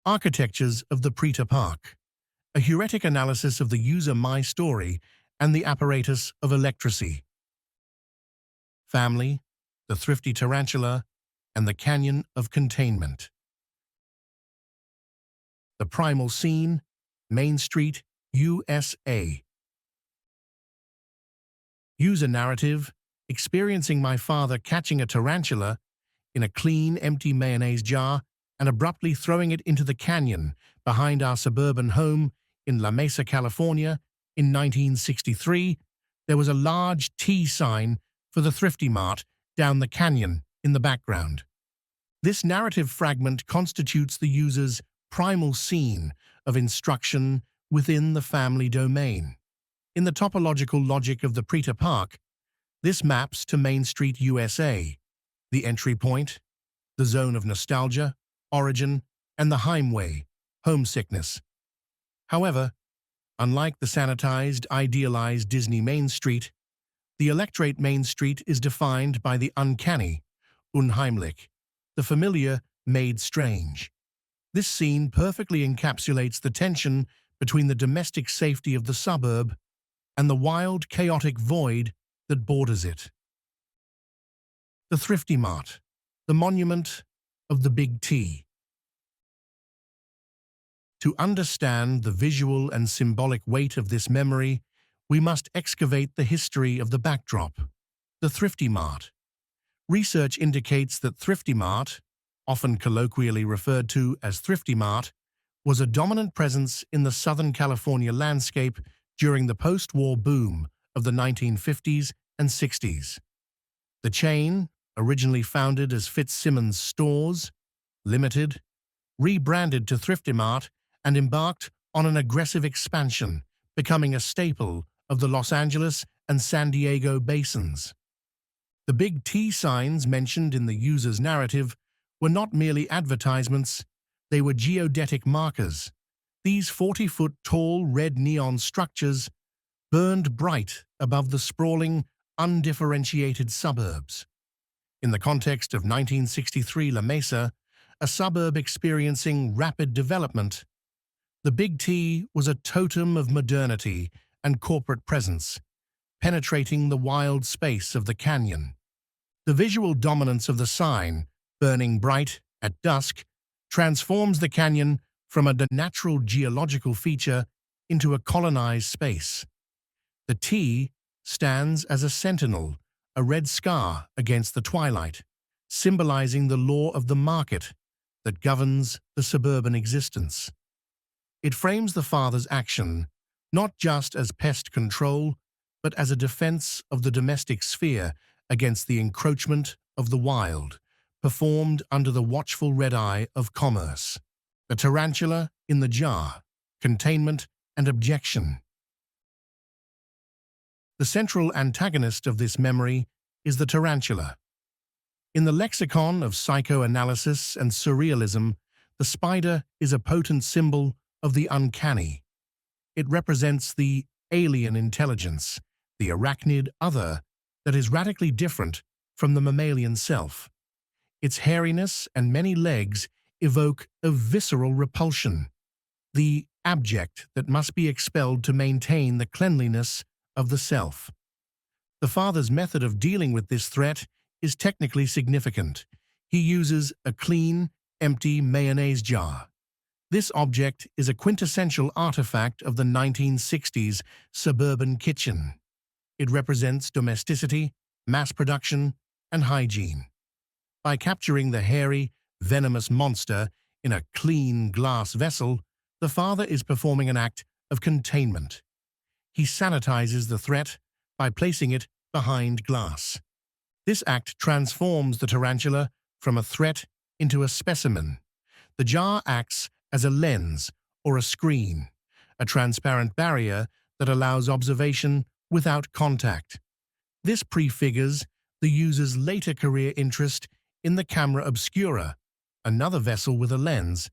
Architectures of the PreterPark, a heuristic analysis of the user My Story and the apparatus of electricity. Family, the thrifty tarantula, and the canyon of containment. The primal scene, Main Street, USA. User narrative, experiencing my father catching a tarantula in a clean, empty mayonnaise jar and abruptly throwing it into the canyon behind our suburban home in La Mesa, California. In 1963, there was a large T sign for the Thriftymart down the canyon in the background. This narrative fragment constitutes the user's primal scene of instruction within the family domain. In the topological logic of the PreterPark, this maps to Main Street, USA, the entry point, the zone of nostalgia, origin, and the heimweh, homesickness. However, unlike the sanitized, idealized Disney Main Street, the electorate Main Street is defined by the uncanny, unheimlich, the familiar made strange. This scene perfectly encapsulates the tension between the domestic safety of the suburb and the wild, chaotic void that borders it. The Thriftymart, the monument of the Big T. To understand the visual and symbolic weight of this memory, we must excavate the history of the backdrop, the Thriftymart. Research indicates that Thriftymart, often colloquially referred to as Thriftymart, was a dominant presence in the Southern California landscape during the post-war boom of the 1950s and 60s. The chain, originally founded as Fitzsimmons Stores, Limited, rebranded to Thriftymart and embarked on an aggressive expansion, becoming a staple of the Los Angeles and San Diego basins. The big T signs mentioned in the user's narrative were not merely advertisements, they were geodetic markers. These 40-foot tall red neon structures burned bright above the sprawling, undifferentiated suburbs. In the context of 1963 La Mesa, a suburb experiencing rapid development, the Big T was a totem of modernity and corporate presence, penetrating the wild space of the canyon. The visual dominance of the sign, burning bright at dusk, transforms the canyon from a natural geological feature into a colonized space. The T stands as a sentinel, a red scar against the twilight, symbolizing the law of the market that governs the suburban existence. It frames the father's action not just as pest control, but as a defense of the domestic sphere against the encroachment of the wild, performed under the watchful red eye of commerce. The tarantula in the jar, containment and objection. The central antagonist of this memory is the tarantula. In the lexicon of psychoanalysis and surrealism, the spider is a potent symbol of the uncanny. It represents the alien intelligence, the arachnid other that is radically different from the mammalian self. Its hairiness and many legs evoke a visceral repulsion, the abject that must be expelled to maintain the cleanliness of the self. The father's method of dealing with this threat is technically significant. He uses a clean, empty mayonnaise jar. This object is a quintessential artifact of the 1960s suburban kitchen. It represents domesticity, mass production, and hygiene. By capturing the hairy, venomous monster in a clean glass vessel, the father is performing an act of containment. He sanitizes the threat by placing it behind glass. This act transforms the tarantula from a threat into a specimen. The jar acts as a lens or a screen, a transparent barrier that allows observation without contact. This prefigures the user's later career interest in the Camera Obscura, another vessel with a lens,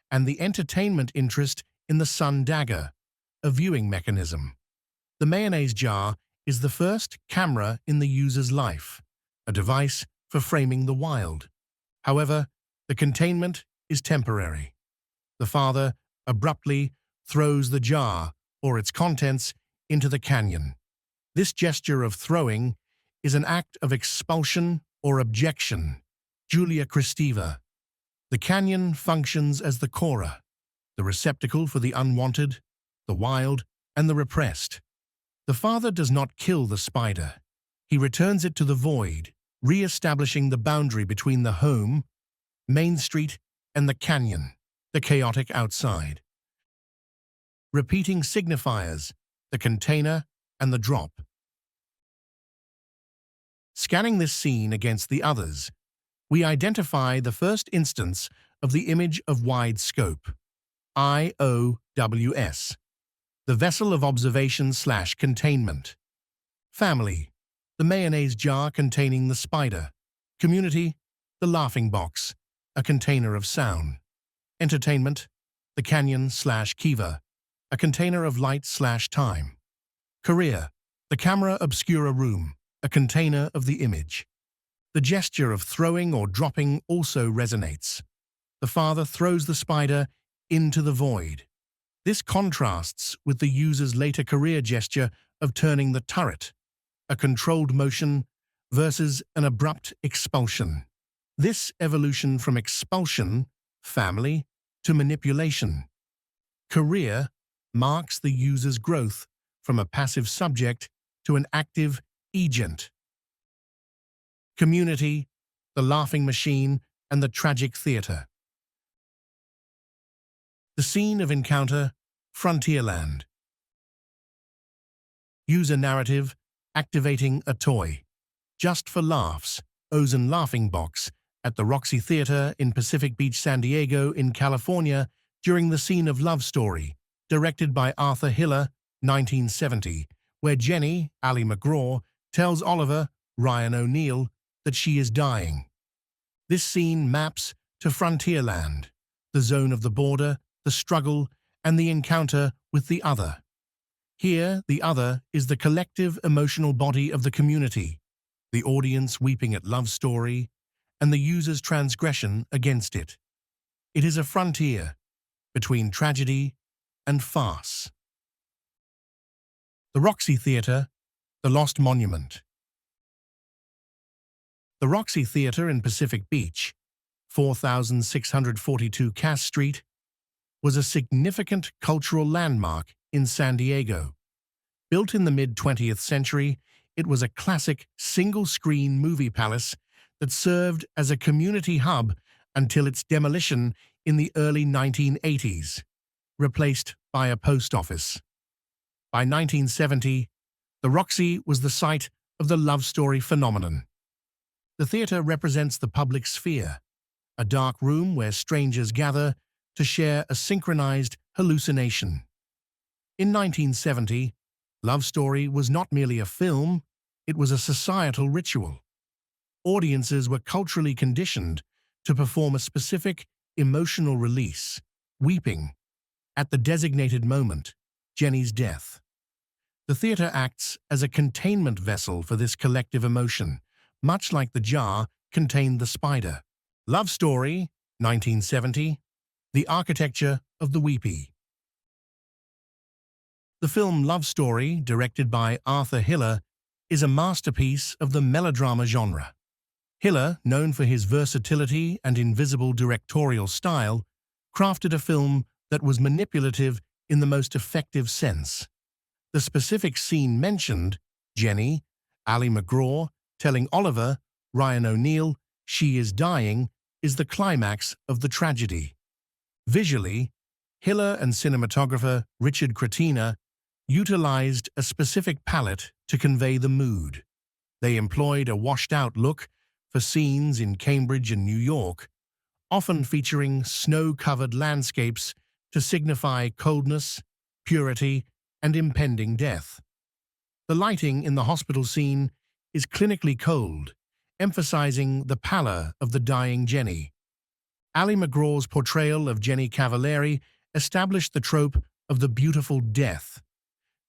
and the entertainment interest in the Sun Dagger, a viewing mechanism. The mayonnaise jar is the first camera in the user's life, a device for framing the wild. However, the containment is temporary. The father abruptly throws the jar, or its contents, into the canyon. This gesture of throwing is an act of expulsion or objection. Julia Kristeva. The canyon functions as the chora, the receptacle for the unwanted, the wild, and the repressed. The father does not kill the spider. He returns it to the void, re-establishing the boundary between the home, Main Street, and the canyon, the chaotic outside. Repeating signifiers, the container and the drop. Scanning this scene against the others, we identify the first instance of the image of wide scope, IOWS, the vessel of observation/containment. Family, the mayonnaise jar containing the spider. Community, the laughing box, a container of sound. Entertainment, the canyon/kiva, a container of light/time. Career, the camera obscura room, a container of the image. The gesture of throwing or dropping also resonates. The father throws the spider into the void. This contrasts with the user's later career gesture of turning the turret, a controlled motion versus an abrupt expulsion. This evolution from expulsion, family, to manipulation, career, marks the user's growth from a passive subject to an active agent. Community, the laughing machine, and the tragic theater. The scene of encounter, Frontierland. User narrative, activating a toy. Just for laughs, Ozen Laughing Box at the Roxy Theater in Pacific Beach, San Diego in California during the scene of Love Story, directed by Arthur Hiller, 1970, where Jenny, Ali MacGraw, tells Oliver, Ryan O'Neill, that she is dying. This scene maps to Frontierland, the zone of the border, the struggle, and the encounter with the other. Here, the other is the collective emotional body of the community, the audience weeping at Love Story, and the user's transgression against it. It is a frontier between tragedy and farce. The Roxy Theater, the Lost Monument. The Roxy Theater in Pacific Beach, 4642 Cass Street, was a significant cultural landmark in San Diego. Built in the mid-20th century, it was a classic single-screen movie palace that served as a community hub until its demolition in the early 1980s, replaced by a post office. By 1970, the Roxy was the site of the Love Story phenomenon. The theater represents the public sphere, a dark room where strangers gather to share a synchronized hallucination. In 1970, Love Story was not merely a film, it was a societal ritual. Audiences were culturally conditioned to perform a specific emotional release, weeping, at the designated moment, Jenny's death. The theater acts as a containment vessel for this collective emotion, much like the jar contained the spider. Love Story, 1970, The Architecture of the Weepy. The film Love Story, directed by Arthur Hiller, is a masterpiece of the melodrama genre. Hiller, known for his versatility and invisible directorial style, crafted a film that was manipulative in the most effective sense. The specific scene mentioned, Jenny, Ali MacGraw, telling Oliver, Ryan O'Neill, she is dying, is the climax of the tragedy. Visually, Hiller and cinematographer Richard Cretina utilized a specific palette to convey the mood. They employed a washed-out look for scenes in Cambridge and New York, often featuring snow-covered landscapes to signify coldness, purity, and impending death. The lighting in the hospital scene is clinically cold, emphasizing the pallor of the dying Jenny. Ali MacGraw's portrayal of Jenny Cavallari established the trope of the beautiful death.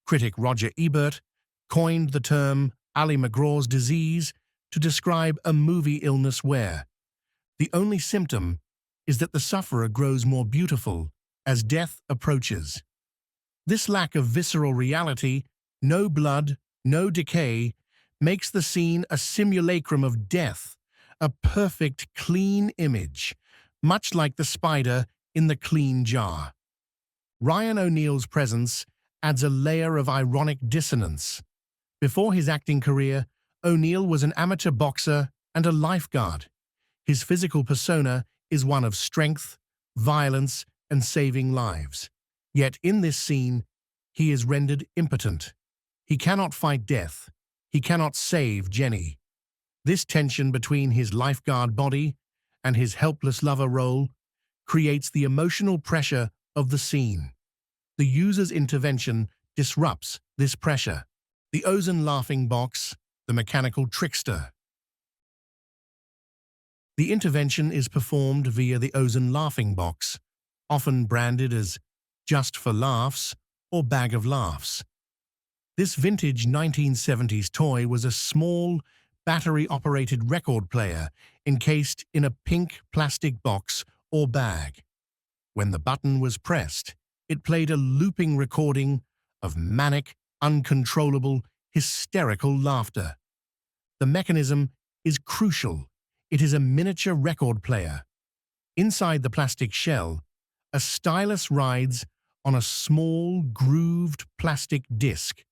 Critic Roger Ebert coined the term Ali MacGraw's disease to describe a movie illness where the only symptom is that the sufferer grows more beautiful as death approaches. This lack of visceral reality, no blood, no decay, makes the scene a simulacrum of death, a perfect, clean image, much like the spider in the clean jar. Ryan O'Neal's presence adds a layer of ironic dissonance. Before his acting career, O'Neal was an amateur boxer and a lifeguard. His physical persona is one of strength, violence, and saving lives. Yet in this scene, he is rendered impotent. He cannot fight death. He cannot save Jenny. This tension between his lifeguard body and his helpless lover role creates the emotional pressure of the scene. The user's intervention disrupts this pressure. The Ozen Laughing Box, the mechanical trickster. The intervention is performed via the Ozen Laughing Box, often branded as Just for Laughs or Bag of Laughs. This vintage 1970s toy was a small, battery-operated record player encased in a pink plastic box or bag. When the button was pressed, it played a looping recording of manic, uncontrollable, hysterical laughter. The mechanism is crucial. It is a miniature record player. Inside the plastic shell, a stylus rides on a small, grooved plastic disc.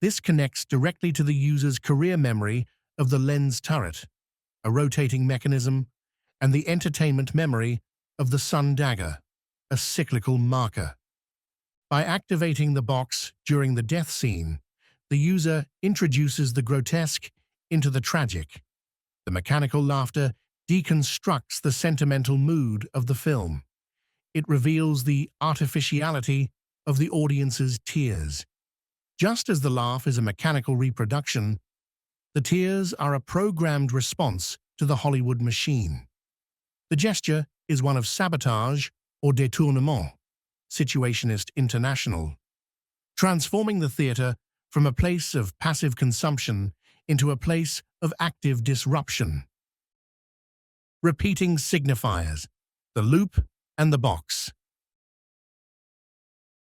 This connects directly to the user's career memory of the lens turret, a rotating mechanism, and the entertainment memory of the Sun Dagger, a cyclical marker. By activating the box during the death scene, the user introduces the grotesque into the tragic. The mechanical laughter deconstructs the sentimental mood of the film. It reveals the artificiality of the audience's tears. Just as the laugh is a mechanical reproduction, the tears are a programmed response to the Hollywood machine. The gesture is one of sabotage or détournement, Situationist International, transforming the theater from a place of passive consumption into a place of active disruption. Repeating signifiers, the loop and the box.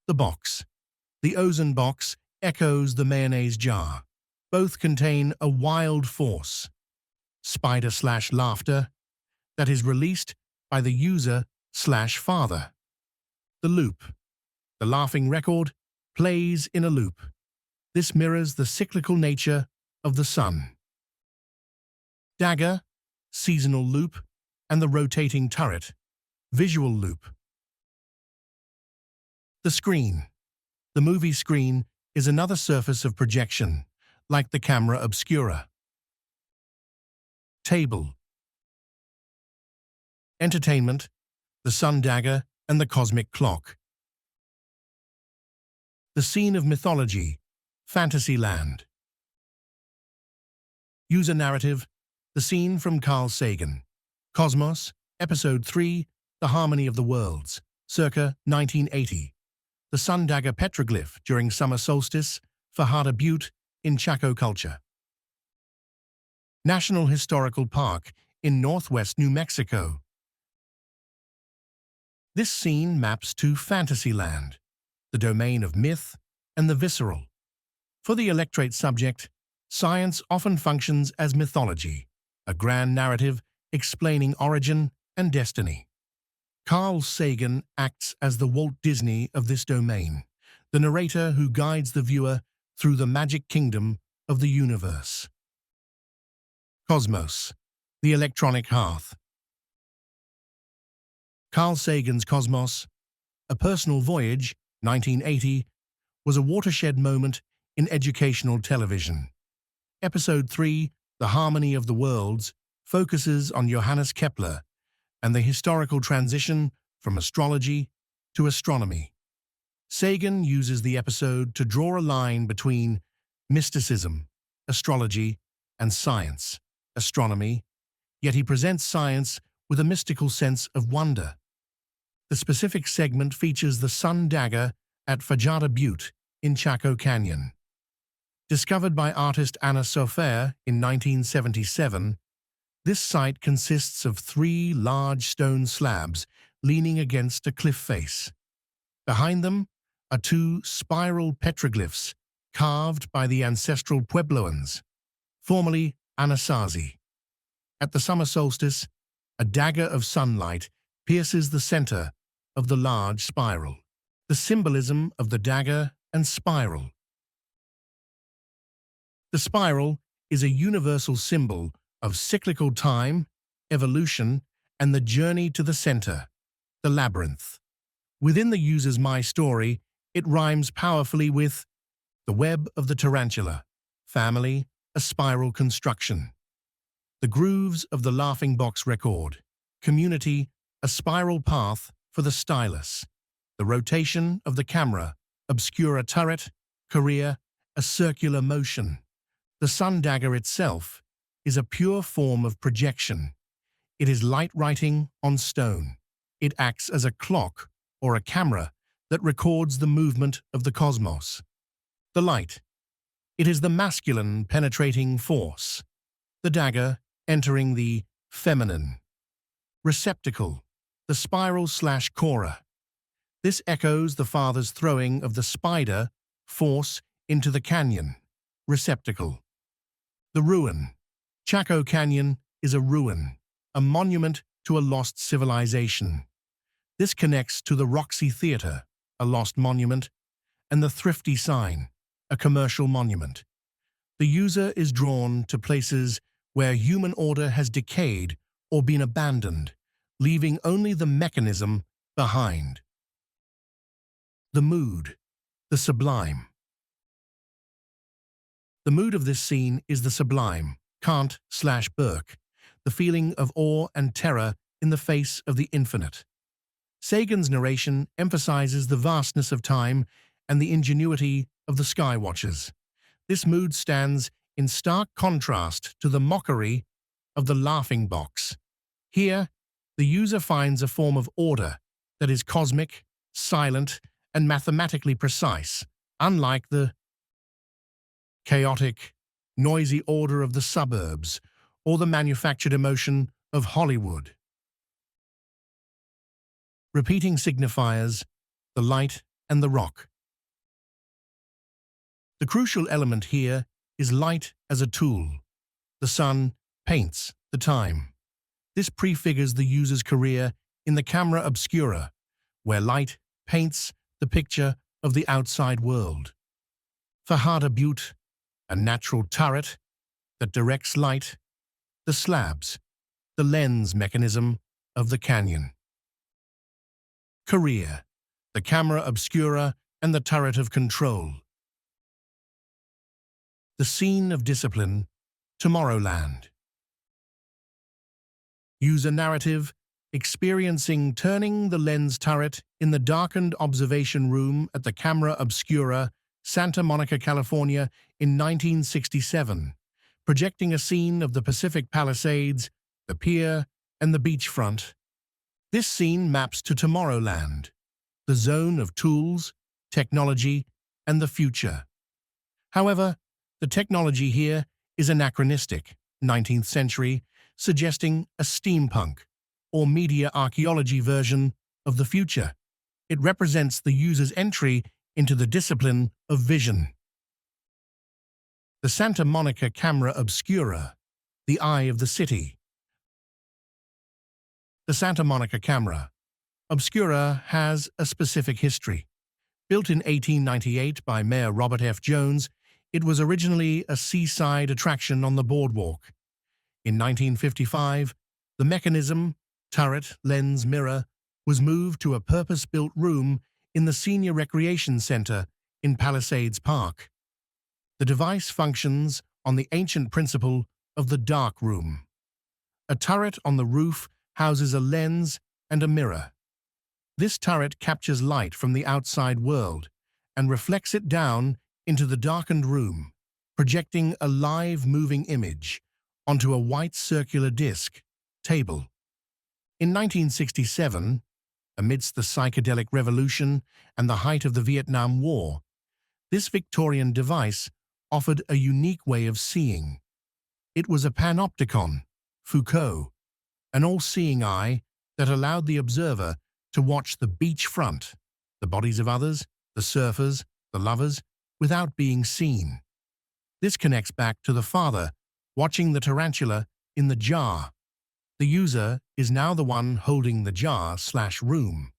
The box. The Ozen box echoes the mayonnaise jar. Both contain a wild force, spider/laughter, that is released by the user/father. The loop. The laughing record plays in a loop. This mirrors the cyclical nature of the sun. Dagger, seasonal loop, and the rotating turret, visual loop. The screen. The movie screen is another surface of projection, like the Camera Obscura. Table. Entertainment, the Sun Dagger, and the cosmic clock. The scene of mythology, Fantasyland. User narrative, the scene from Carl Sagan. Cosmos, Episode 3, The Harmony of the Worlds, circa 1980. The Sun Dagger petroglyph during Summer Solstice, Fajada Butte in Chaco culture. National Historical Park in northwest New Mexico. This scene maps to Fantasyland, the domain of myth and the visceral. For the electorate subject, science often functions as mythology, a grand narrative explaining origin and destiny. Carl Sagan acts as the Walt Disney of this domain, the narrator who guides the viewer through the magic kingdom of the universe. Cosmos, the electronic hearth. Carl Sagan's Cosmos, A Personal Voyage, 1980, was a watershed moment in educational television. Episode 3, The Harmony of the Worlds, focuses on Johannes Kepler and the historical transition from astrology to astronomy. Sagan uses the episode to draw a line between mysticism, astrology, and science, astronomy, yet he presents science with a mystical sense of wonder. The specific segment features the Sun Dagger at Fajada Butte in Chaco Canyon. Discovered by artist Anna Sofer in 1977, this site consists of 3 large stone slabs leaning against a cliff face. Behind them are two spiral petroglyphs carved by the ancestral Puebloans, formerly Anasazi. At the summer solstice, a dagger of sunlight pierces the center of the large spiral. The symbolism of the dagger and spiral. The spiral is a universal symbol of cyclical time, evolution, and the journey to the center, the labyrinth. Within the user's My Story, it rhymes powerfully with the web of the tarantula, family, a spiral construction. The grooves of the Laughing Box record, community, a spiral path for the stylus. The rotation of the camera, obscura turret, career, a circular motion. The Sun Dagger itself is a pure form of projection. It is light writing on stone. It acts as a clock or a camera that records the movement of the cosmos. The light. It is the masculine penetrating force. The dagger entering the feminine. Receptacle. The spiral/cora. This echoes the father's throwing of the spider force into the canyon. Receptacle. The ruin. Chaco Canyon is a ruin, a monument to a lost civilization. This connects to the Roxy Theater, a lost monument, and the Thrifty sign, a commercial monument. The user is drawn to places where human order has decayed or been abandoned, leaving only the mechanism behind. The mood, the sublime. The mood of this scene is the sublime, Kant/Burke, the feeling of awe and terror in the face of the infinite. Sagan's narration emphasizes the vastness of time and the ingenuity of the skywatchers. This mood stands in stark contrast to the mockery of the Laughing Box. Here, the user finds a form of order that is cosmic, silent, and mathematically precise, unlike the chaotic, noisy order of the suburbs or the manufactured emotion of Hollywood. Repeating signifiers, the light and the rock. The crucial element here is light as a tool. The sun paints the time. This prefigures the user's career in the Camera Obscura, where light paints the picture of the outside world. Fajada Butte, a natural turret that directs light. The slabs, the lens mechanism of the canyon. Career, the Camera Obscura and the turret of control. The scene of discipline, Tomorrowland. User narrative, experiencing turning the lens turret in the darkened observation room at the Camera Obscura, Santa Monica, California in 1967, projecting a scene of the Pacific Palisades, the pier, and the beachfront. This scene maps to Tomorrowland, the zone of tools, technology, and the future. However, the technology here is anachronistic, 19th century, suggesting a steampunk or media archaeology version of the future. It represents the user's entry into the discipline of vision. The Santa Monica Camera Obscura, the eye of the city. The Santa Monica Camera Obscura has a specific history. Built in 1898 by Mayor Robert F. Jones, it was originally a seaside attraction on the boardwalk. In 1955, the mechanism, turret, lens, mirror, was moved to a purpose-built room in the Senior Recreation Center in Palisades Park. The device functions on the ancient principle of the dark room. A turret on the roof houses a lens and a mirror. This turret captures light from the outside world and reflects it down into the darkened room, projecting a live moving image onto a white circular disc, table. In 1967, amidst the psychedelic revolution and the height of the Vietnam War, this Victorian device offered a unique way of seeing. It was a panopticon, Foucault, an all-seeing eye that allowed the observer to watch the beachfront, the bodies of others, the surfers, the lovers, without being seen. This connects back to the father watching the tarantula in the jar. The user is now the one holding the jar/room.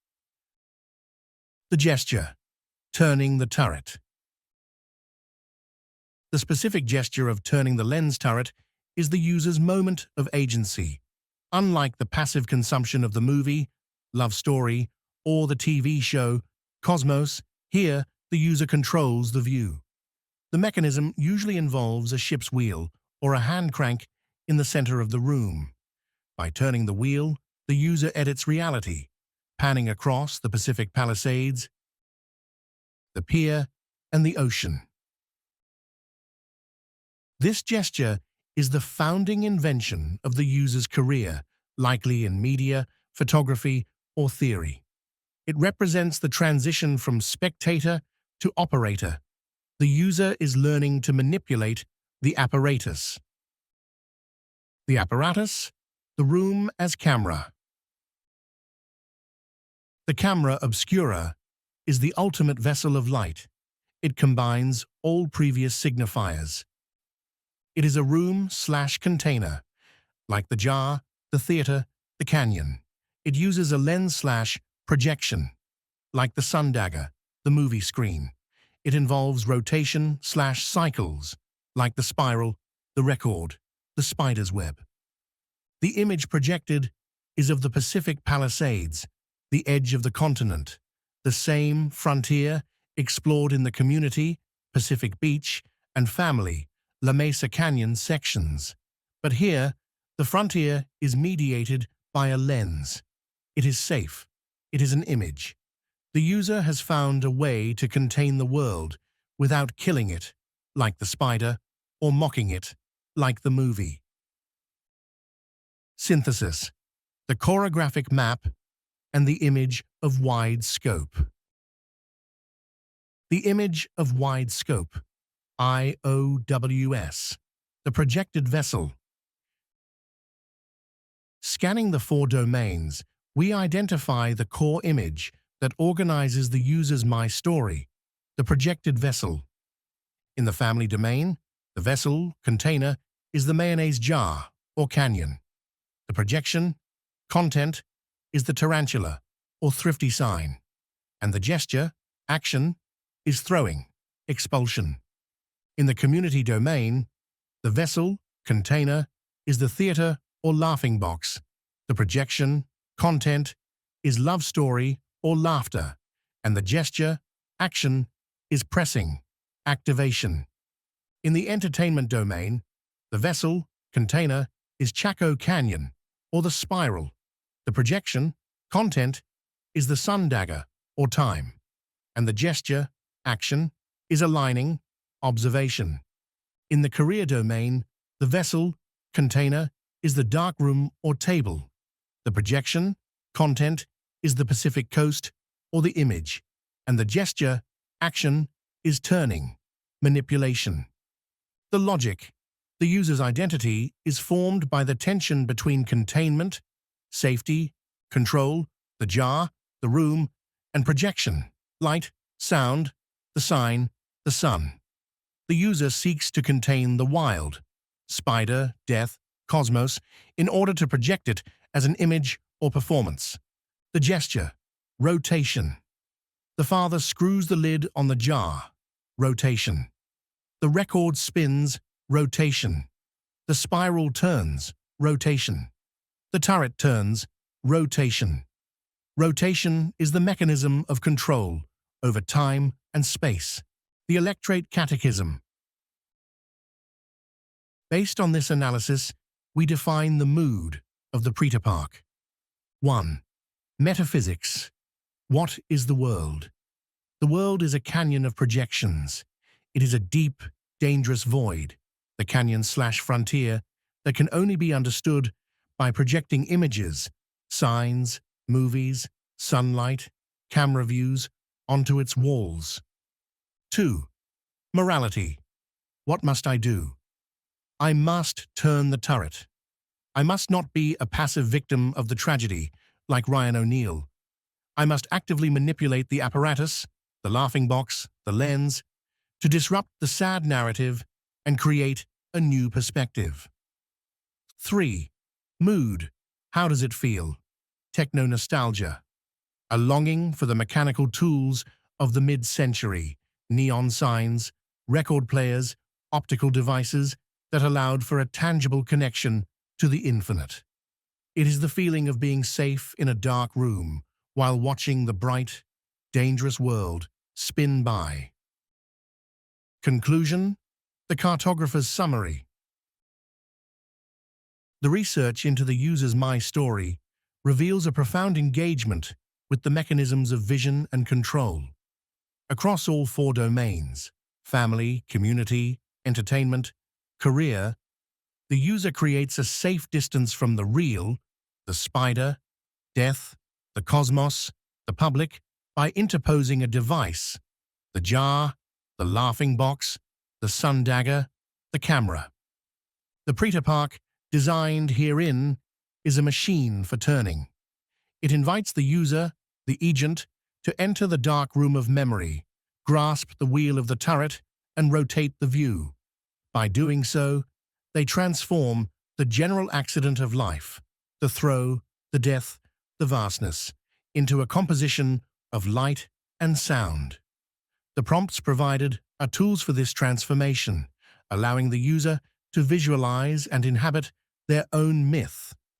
The gesture, turning the turret. The specific gesture of turning the lens turret is the user's moment of agency. Unlike the passive consumption of the movie, love story, or the TV show Cosmos, here the user controls the view. The mechanism usually involves a ship's wheel or a hand crank in the center of the room. By turning the wheel, the user edits reality, panning across the Pacific Palisades, the pier, and the ocean. This gesture is the founding invention of the user's career, likely in media, photography, or theory. It represents the transition from spectator to operator. The user is learning to manipulate the apparatus. The apparatus, the room as camera. The Camera Obscura is the ultimate vessel of light. It combines all previous signifiers. It is a room/container, like the jar, the theater, the canyon. It uses a lens/projection, like the Sun Dagger, the movie screen. It involves rotation/cycles, like the spiral, the record, the spider's web. The image projected is of the Pacific Palisades, the edge of the continent, the same frontier explored in the community, Pacific Beach, and family, La Mesa Canyon sections. But here, the frontier is mediated by a lens. It is safe. It is an image. The user has found a way to contain the world without killing it, like the spider, or mocking it, like the movie. Synthesis, the choreographic map, and the image of wide scope. The image of wide scope, IOWS, the projected vessel. Scanning the 4 domains, we identify the core image that organizes the user's My Story, the projected vessel. In the family domain, the vessel, container, is the mayonnaise jar or canyon. The projection, content, is the tarantula or thrifty sign. And the gesture, action, is throwing, expulsion. In the community domain, the vessel, container, is the theater or laughing box. The projection, content, is love story or laughter. And the gesture, action, is pressing, activation. In the entertainment domain, the vessel, container, is Chaco Canyon or the spiral. The projection, content, is the Sun Dagger or time. And the gesture, action, is aligning, observation. In the career domain, the vessel, container, is the darkroom or table. The projection, content, is the Pacific coast or the image. And the gesture, action, is turning, manipulation. The logic, the user's identity, is formed by the tension between containment, safety, control, the jar, the room, and projection, light, sound, the sign, the sun. The user seeks to contain the wild, spider, death, cosmos, in order to project it as an image or performance. The gesture, rotation. The father screws the lid on the jar, rotation. The record spins, rotation. The spiral turns, rotation. The turret turns, rotation. Rotation is the mechanism of control over time and space. The Electrate Catechism. Based on this analysis, we define the mood of the PreterPark. 1. Metaphysics. What is the world? The world is a canyon of projections. It is a deep, dangerous void, the canyon/frontier, that can only be understood by projecting images, signs, movies, sunlight, camera views onto its walls. 2. Morality. What must I do? I must turn the turret. I must not be a passive victim of the tragedy, like Ryan O'Neal. I must actively manipulate the apparatus, the laughing box, the lens, to disrupt the sad narrative and create a new perspective. 3. Mood. How does it feel? Techno-nostalgia. A longing for the mechanical tools of the mid-century, neon signs, record players, optical devices that allowed for a tangible connection to the infinite. It is the feeling of being safe in a dark room while watching the bright, dangerous world spin by. Conclusion: the cartographer's summary. The research into the user's My Story reveals a profound engagement with the mechanisms of vision and control. Across all 4 domains, family, community, entertainment, career, the user creates a safe distance from the real, the spider, death, the cosmos, the public, by interposing a device, the jar, the laughing box, the Sun Dagger, the camera. The PreterPark, designed herein, is a machine for turning. It invites the user, the agent, to enter the dark room of memory, grasp the wheel of the turret, and rotate the view. By doing so, they transform the general accident of life, the throw, the death, the vastness, into a composition of light and sound. The prompts provided are tools for this transformation, allowing the user to visualize and inhabit their own myth.